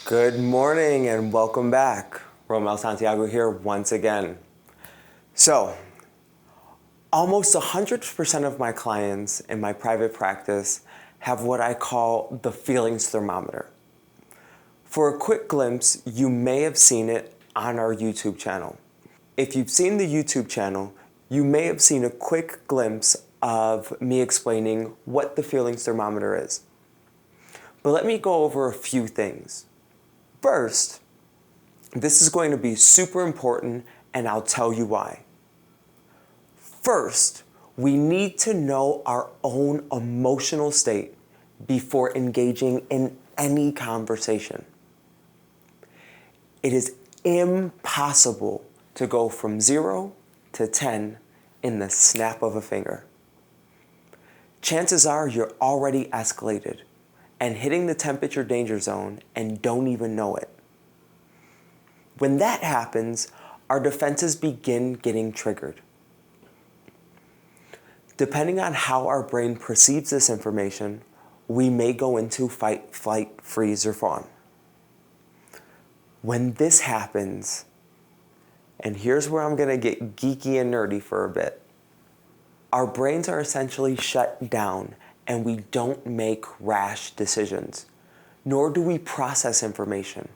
Good morning and welcome back. Romel Santiago here once again. So, almost 100% of my clients in my private practice have what I call the feelings thermometer. For a quick glimpse, you may have seen it on our YouTube channel. If you've seen the YouTube channel, you may have seen a quick glimpse of me explaining what the feelings thermometer is. But let me go over a few things. First, this is going to be super important, and I'll tell you why. First, we need to know our own emotional state before engaging in any conversation. It is impossible to go from 0 to 10 in the snap of a finger. Chances are you're already escalated and hitting the temperature danger zone and don't even know it. When that happens, our defenses begin getting triggered. Depending on how our brain perceives this information, we may go into fight, flight, freeze, or fawn. When this happens, and here's where I'm gonna get geeky and nerdy for a bit, our brains are essentially shut down and we don't make rash decisions, nor do we process information.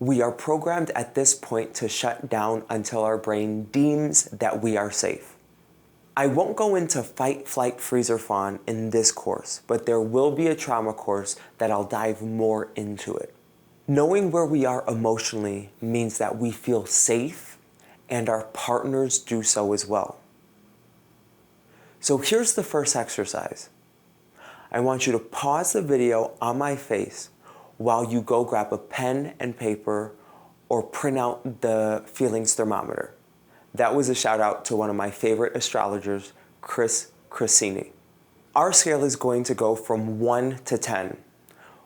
We are programmed at this point to shut down until our brain deems that we are safe. I won't go into fight, flight, freeze, or fawn in this course, but there will be a trauma course that I'll dive more into it. Knowing where we are emotionally means that we feel safe and our partners do so as well. So here's the first exercise. I want you to pause the video on my face while you go grab a pen and paper or print out the feelings thermometer. That was a shout out to one of my favorite astrologers, Chris Cressini. Our scale is going to go from 1 to 10,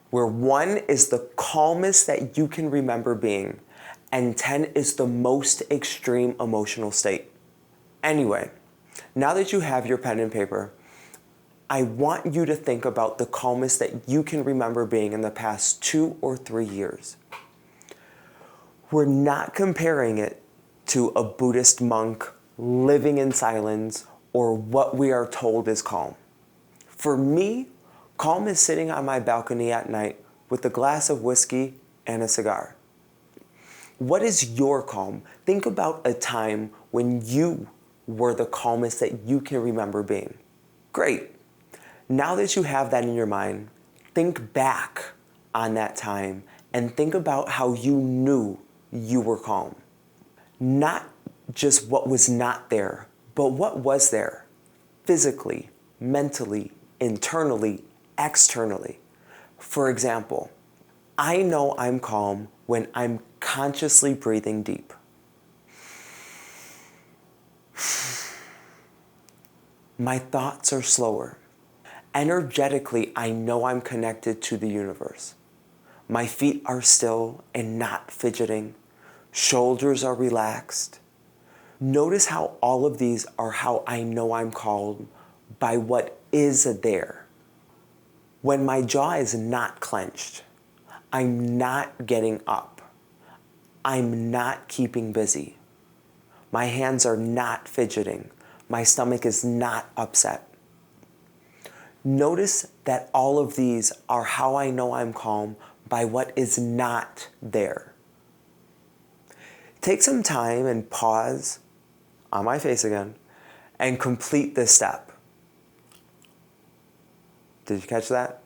where 1 is the calmest that you can remember being, and 10 is the most extreme emotional state. Anyway, now that you have your pen and paper, I want you to think about the calmest that you can remember being in the past 2 or 3 years. We're not comparing it to a Buddhist monk living in silence or what we are told is calm. For me, calm is sitting on my balcony at night with a glass of whiskey and a cigar. What is your calm? Think about a time when you were the calmest that you can remember being. Great. Now that you have that in your mind, think back on that time and think about how you knew you were calm. Not just what was not there, but what was there, physically, mentally, internally, externally. For example, I know I'm calm when I'm consciously breathing deep. My thoughts are slower. Energetically, I know I'm connected to the universe. My feet are still and not fidgeting. Shoulders are relaxed. Notice how all of these are how I know I'm calm by what is there. When my jaw is not clenched, I'm not getting up. I'm not keeping busy. My hands are not fidgeting. My stomach is not upset. Notice that all of these are how I know I'm calm by what is not there. Take some time and pause on my face again and complete this step. Did you catch that?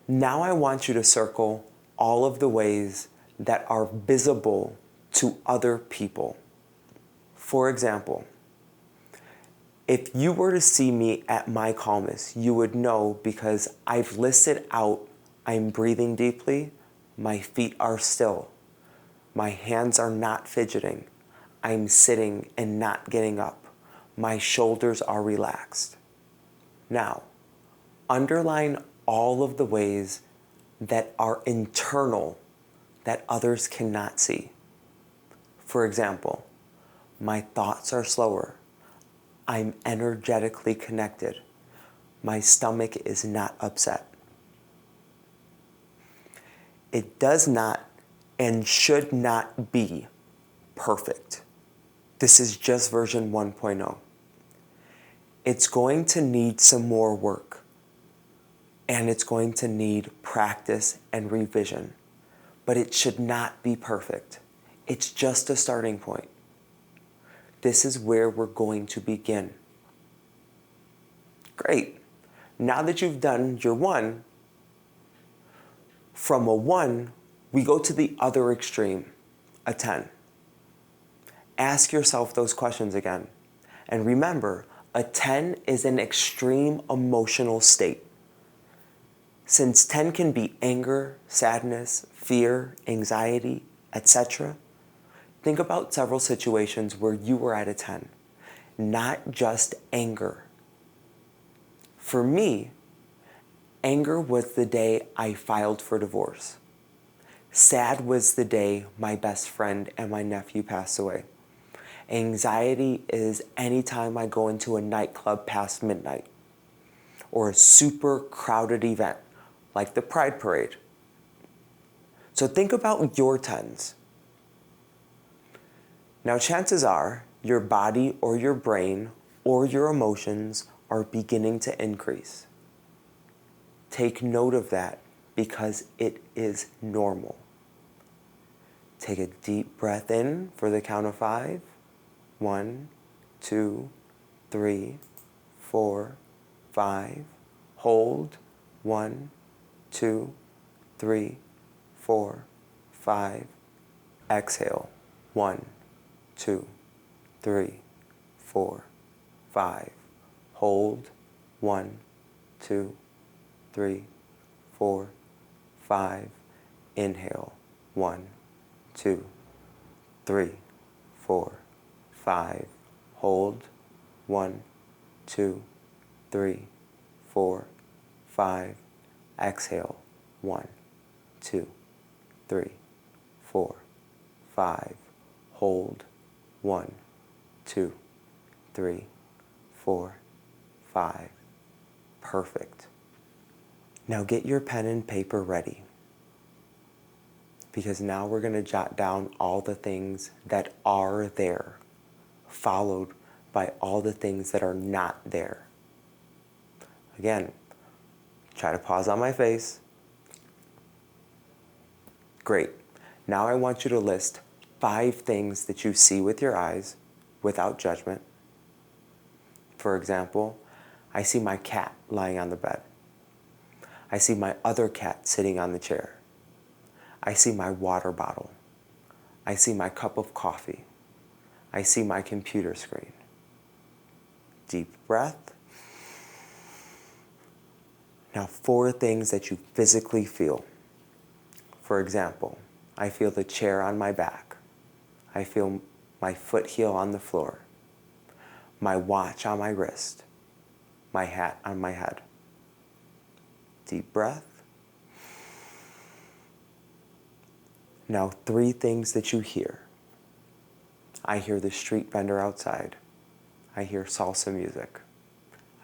Now I want you to circle all of the ways that are visible to other people. For example, if you were to see me at my calmest, you would know because I've listed out, I'm breathing deeply, my feet are still, my hands are not fidgeting, I'm sitting and not getting up, my shoulders are relaxed. Now, underline all of the ways that are internal that others cannot see. For example, my thoughts are slower. I'm energetically connected. My stomach is not upset. It does not and should not be perfect. This is just version 1.0. It's going to need some more work, and it's going to need practice and revision, but it should not be perfect. It's just a starting point. This is where we're going to begin. Great. Now that you've done your 1, from a 1, we go to the other extreme, a 10. Ask yourself those questions again. And remember, a 10 is an extreme emotional state. Since 10 can be anger, sadness, fear, anxiety, etc., think about several situations where you were at a 10, not just anger. For me, anger was the day I filed for divorce. Sad was the day my best friend and my nephew passed away. Anxiety is anytime I go into a nightclub past midnight or a super crowded event like the Pride Parade. So think about your 10s. Now, chances are your body or your brain or your emotions are beginning to increase. Take note of that because it is normal. Take a deep breath in for the count of 5. 1, 2, 3, 4, 5. Hold. 1, 2, 3, 4, 5. Exhale. 1, 2, 3, 4, 5. Hold. 1, 2, 3, 4, 5. Inhale. 1, 2, 3, 4, 5. Hold. 1, 2, 3, 4, 5. Exhale. 1, 2, 3, 4, 5. Hold. 1, 2, 3, 4, 5. Perfect. Now get your pen and paper ready, because now we're going to jot down all the things that are there, followed by all the things that are not there. Again, try to pause on my face. Great. Now I want you to list 5 things that you see with your eyes without judgment. For example, I see my cat lying on the bed. I see my other cat sitting on the chair. I see my water bottle. I see my cup of coffee. I see my computer screen. Deep breath. Now 4 things that you physically feel. For example, I feel the chair on my back. I feel my foot heel on the floor. My watch on my wrist. My hat on my head. Deep breath. Now 3 things that you hear. I hear the street vendor outside. I hear salsa music.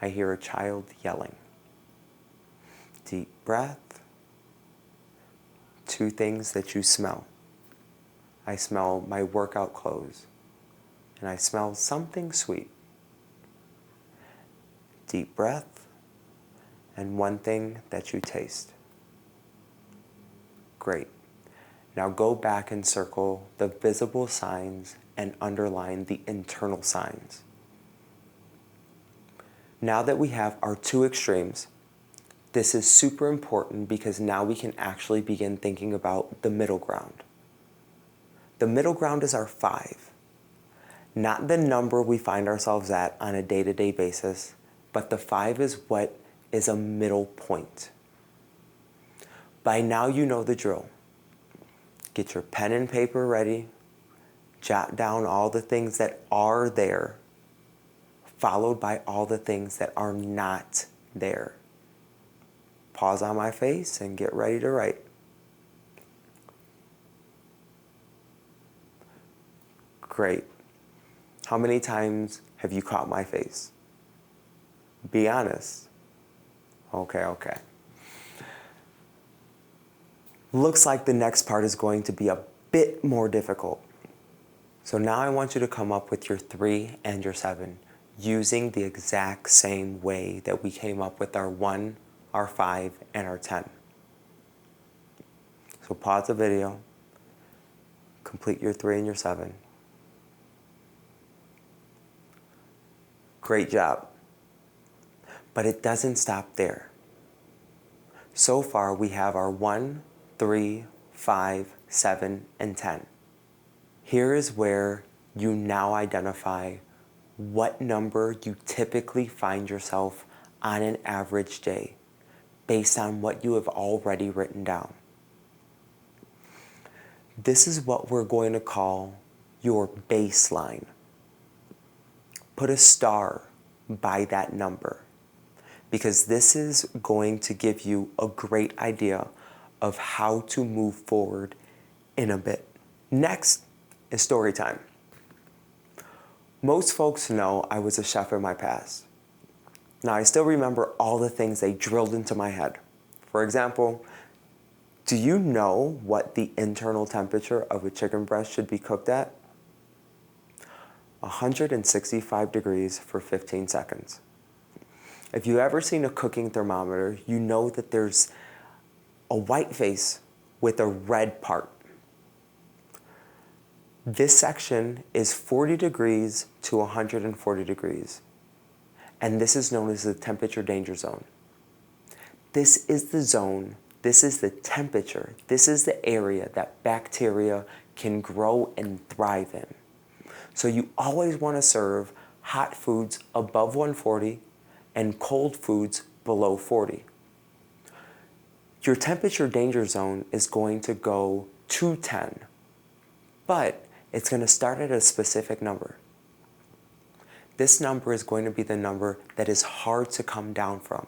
I hear a child yelling. Deep breath. 2 things that you smell. I smell my workout clothes, and I smell something sweet. Deep breath. And 1 thing that you taste. Great. Now go back and circle the visible signs and underline the internal signs. Now that we have our 2 extremes, this is super important because now we can actually begin thinking about the middle ground. The middle ground is our 5. Not the number we find ourselves at on a day-to-day basis, but the 5 is what is a middle point. By now you know the drill. Get your pen and paper ready. Jot down all the things that are there, followed by all the things that are not there. Pause on my face and get ready to write. Great. How many times have you caught my face? Be honest. Okay. Looks like the next part is going to be a bit more difficult. So now I want you to come up with your 3 and your 7 using the exact same way that we came up with our 1, our 5, and our 10. So pause the video, complete your 3 and your 7. Great job. But it doesn't stop there. So far we have our 1, 3, 5, 7, and 10. Here is where you now identify what number you typically find yourself on an average day based on what you have already written down. This is what we're going to call your baseline. Put a star by that number because this is going to give you a great idea of how to move forward in a bit. Next is story time. Most folks know I was a chef in my past. Now I still remember all the things they drilled into my head. For example, do you know what the internal temperature of a chicken breast should be cooked at? 165 degrees for 15 seconds. If you've ever seen a cooking thermometer, you know that there's a white face with a red part. This section is 40 degrees to 140 degrees, and this is known as the temperature danger zone. This is the zone, this is the temperature, this is the area that bacteria can grow and thrive in. So you always want to serve hot foods above 140 and cold foods below 40. Your temperature danger zone is going to go to 10, but it's going to start at a specific number. This number is going to be the number that is hard to come down from.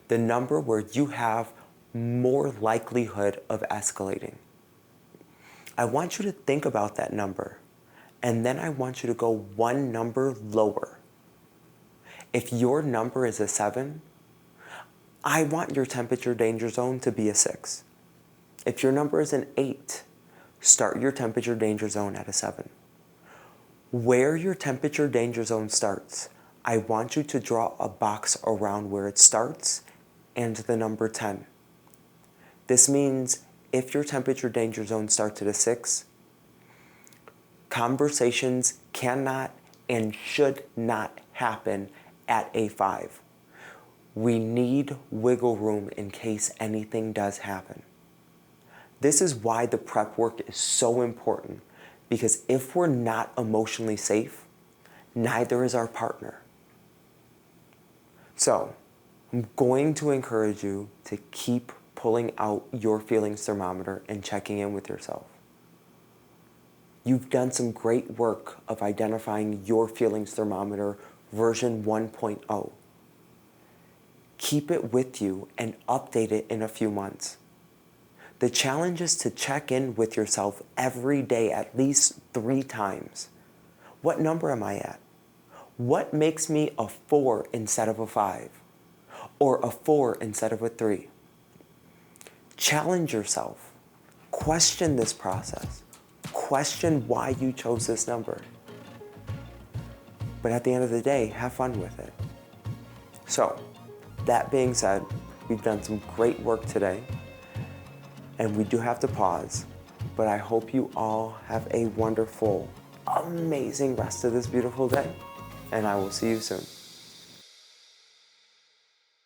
The number where you have more likelihood of escalating. I want you to think about that number, and then I want you to go one number lower. If your number is a 7, I want your temperature danger zone to be a 6. If your number is an 8, start your temperature danger zone at a 7. Where your temperature danger zone starts, I want you to draw a box around where it starts and the number 10. This means if your temperature danger zone starts at a 6, conversations cannot and should not happen at a 5. We need wiggle room in case anything does happen. This is why the prep work is so important, because if we're not emotionally safe, neither is our partner. So, I'm going to encourage you to keep pulling out your feelings thermometer and checking in with yourself. You've done some great work of identifying your feelings thermometer version 1.0. Keep it with you and update it in a few months. The challenge is to check in with yourself every day at least 3 times. What number am I at? What makes me a 4 instead of a 5? Or a 4 instead of a 3? Challenge yourself. Question this process. Question why you chose this number. But at the end of the day, have fun with it. So, that being said, we've done some great work today, and we do have to pause, but I hope you all have a wonderful, amazing rest of this beautiful day, and I will see you soon.